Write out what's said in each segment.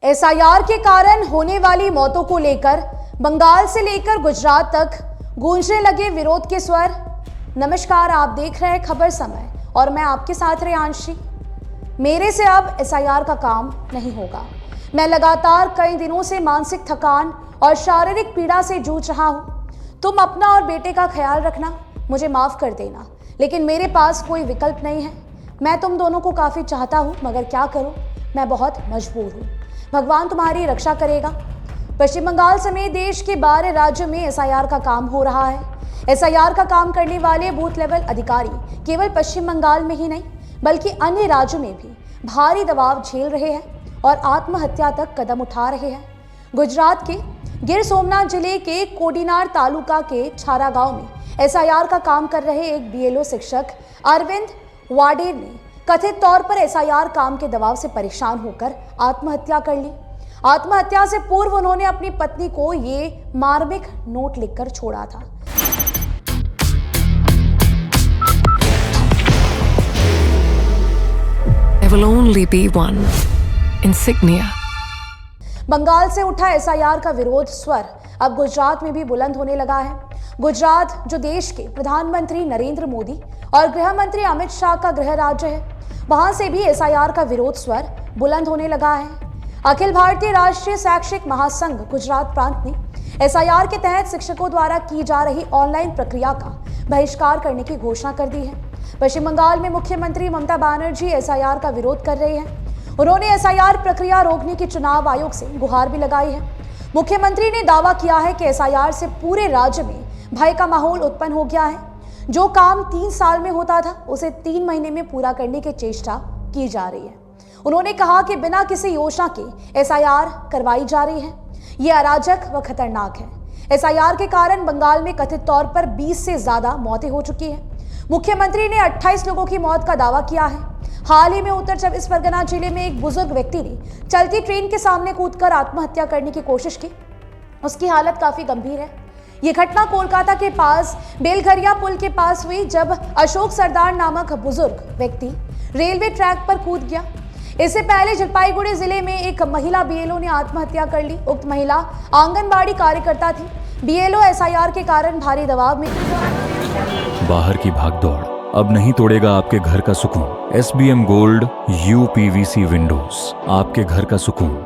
SIR के कारण होने वाली मौतों को लेकर बंगाल से लेकर गुजरात तक गूंजने लगे विरोध के स्वर। नमस्कार, आप देख रहे हैं खबर समय और मैं आपके साथ रेयांशी। मेरे से अब एसआईआर का काम नहीं होगा। मैं लगातार कई दिनों से मानसिक थकान और शारीरिक पीड़ा से जूझ रहा हूं। तुम अपना और बेटे का ख्याल रखना, मुझे माफ कर देना, लेकिन मेरे पास कोई विकल्प नहीं है। मैं तुम दोनों को काफी चाहता हूं, मगर क्या करूं, मैं बहुत मजबूर हूं। भगवान तुम्हारी रक्षा करेगा। पश्चिम बंगाल समेत देश के 12 राज्यों में एसआईआर का काम हो रहा है। एसआईआर का काम करने वाले बूथ लेवल अधिकारी केवल पश्चिम बंगाल में ही नहीं बल्कि अन्य राज्यों में भी भारी दबाव झेल रहे हैं और आत्महत्या तक कदम उठा रहे हैं। गुजरात के गिर सोमनाथ जिले के कोडीनार तालुका के छारा गांव में एसआईआर का काम कर रहे एक बीएलओ शिक्षक अरविंद वाडेर ने कथित तौर पर एसआईआर काम के दबाव से परेशान होकर आत्महत्या कर ली। आत्महत्या से पूर्व उन्होंने अपनी पत्नी को ये मार्मिक नोट लिखकर छोड़ा था। There will only be one insignia. Bengal से उठा एसआईआर का विरोध स्वर अब गुजरात में भी बुलंद होने लगा है। गुजरात, जो देश के प्रधानमंत्री नरेंद्र मोदी और गृह मंत्री अमित शाह का गृह राज्य है, वहां से भी एसआईआर का विरोध स्वर बुलंद होने लगा है। अखिल भारतीय राष्ट्रीय शैक्षिक महासंघ गुजरात प्रांत ने एसआईआर के तहत शिक्षकों द्वारा की जा रही ऑनलाइन प्रक्रिया का बहिष्कार करने की घोषणा कर दी है। पश्चिम बंगाल में मुख्यमंत्री ममता बनर्जी एसआईआर का विरोध कर रहे हैं। उन्होंने एसआईआर प्रक्रिया रोकने की चुनाव आयोग से गुहार भी लगाई है। मुख्यमंत्री ने दावा किया है कि एसआईआर से पूरे राज्य में भय का माहौल उत्पन्न हो गया है। जो काम 3 साल में होता था उसे 3 महीने में पूरा करने की चेष्टा की जा रही है। उन्होंने कहा कि बिना किसी योजना के एसआईआर करवाई जा रही है। ये अराजक व खतरनाक है। एसआईआर के कारण बंगाल में कथित तौर पर 20 से ज्यादा मौतें हो चुकी हैं। मुख्यमंत्री ने 28 लोगों की मौत का दावा किया है। हाल ही में उत्तर 24 परगना जिले में एक बुजुर्ग व्यक्ति ने चलती ट्रेन के सामने कूदकर आत्महत्या करने की कोशिश की। उसकी हालत काफी गंभीर है। ये घटना कोलकाता के पास बेलघरिया पुल के पास हुई, जब अशोक सरदार नामक बुजुर्ग व्यक्ति रेलवे ट्रैक पर कूद गया। इससे पहले जलपाईगुड़ी जिले में एक महिला बीएलओ ने आत्महत्या कर ली। उक्त महिला आंगनबाड़ी कार्यकर्ता थी। बीएलओ एसआईआर के कारण भारी दबाव में। बाहर की भागदौड़ अब नहीं तोड़ेगा आपके घर का सुकून। एसबीएम गोल्ड यूपीवीसी विंडोज, आपके घर का सुकून।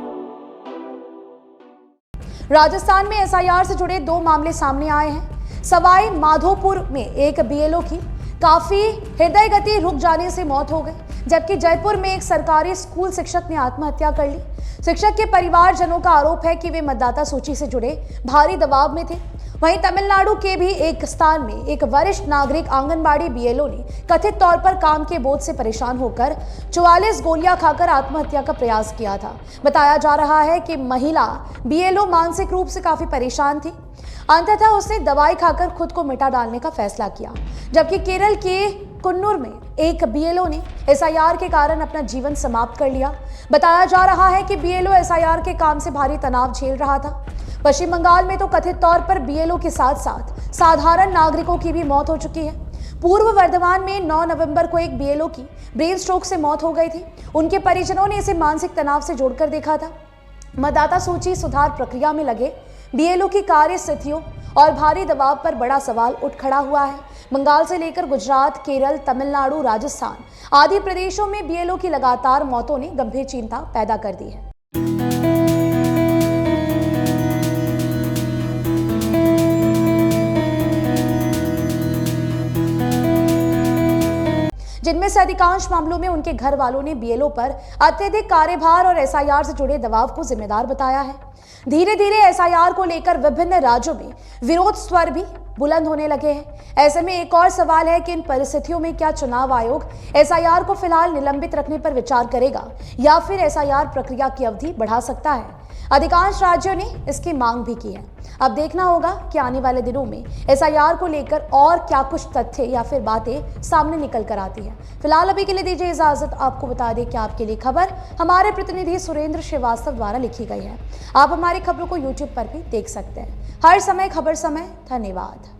राजस्थान में एसआईआर से जुड़े 2 मामले सामने आए हैं। सवाई माधोपुर में एक बीएलओ की काफी हृदय गति रुक जाने से मौत हो गई, जबकि जयपुर में एक सरकारी स्कूल शिक्षक ने आत्महत्या कर ली। शिक्षक के परिवारजनों का आरोप है कि वे मतदाता सूची से जुड़े भारी दबाव में थे। वहीं तमिलनाडु के भी एक स्थान में एक वरिष्ठ नागरिक आंगनबाड़ी बीएलओ ने कथित तौर पर काम के बोझ से परेशान होकर 44 गोलियां खाकर आत्महत्या का प्रयास किया था। बताया जा रहा है कि महिला बीएलओ मानसिक रूप से काफी परेशान थी। अंततः उसने दवाई खाकर खुद को मिटा डालने का फैसला किया। जबकि केरल के कुन्नूर में एक बीएलओ ने एसआईआर के कारण अपना जीवन समाप्त कर लिया। बताया जा रहा है कि बीएलओ एसआईआर के काम से भारी तनाव झेल रहा था। पश्चिम बंगाल में तो कथित तौर पर बीएलओ के साथ साथ साधारण नागरिकों की भी मौत हो चुकी है। पूर्व वर्धमान में 9 नवंबर को एक बीएलओ की ब्रेन स्ट्रोक से मौत हो गई थी। उनके परिजनों ने इसे मानसिक तनाव से जोड़कर देखा था। मतदाता सूची सुधार प्रक्रिया में लगे बीएलओ की कार्य स्थितियों और भारी दबाव पर बड़ा सवाल उठ खड़ा हुआ है। बंगाल से लेकर गुजरात, केरल, तमिलनाडु, राजस्थान आदि प्रदेशों में बीएलओ की लगातार मौतों ने गंभीर चिंता पैदा कर दी है। जिनमें से अधिकांश मामलों में उनके घर वालों ने बीएलओ पर अत्यधिक कार्यभार और एसआईआर से जुड़े दबाव को जिम्मेदार बताया है। धीरे धीरे एसआईआर को लेकर विभिन्न राज्यों में विरोध स्वर भी बुलंद होने लगे हैं। ऐसे में एक और सवाल है कि इन परिस्थितियों में क्या चुनाव आयोग एसआईआर को फिलहाल निलंबित रखने पर विचार करेगा या फिर एसआईआर प्रक्रिया की अवधि बढ़ा सकता है। अधिकांश राज्यों ने इसकी मांग भी की है। अब देखना होगा कि आने वाले दिनों में एसआईआर को लेकर और क्या कुछ तथ्य या फिर बातें सामने निकल कर आती है। फिलहाल अभी के लिए दीजिए इजाजत। आपको बता दें कि आपके लिए खबर हमारे प्रतिनिधि सुरेंद्र श्रीवास्तव द्वारा लिखी गई है। आप हमारी खबरों को यूट्यूब पर भी देख सकते हैं। हर समय खबर समय। धन्यवाद।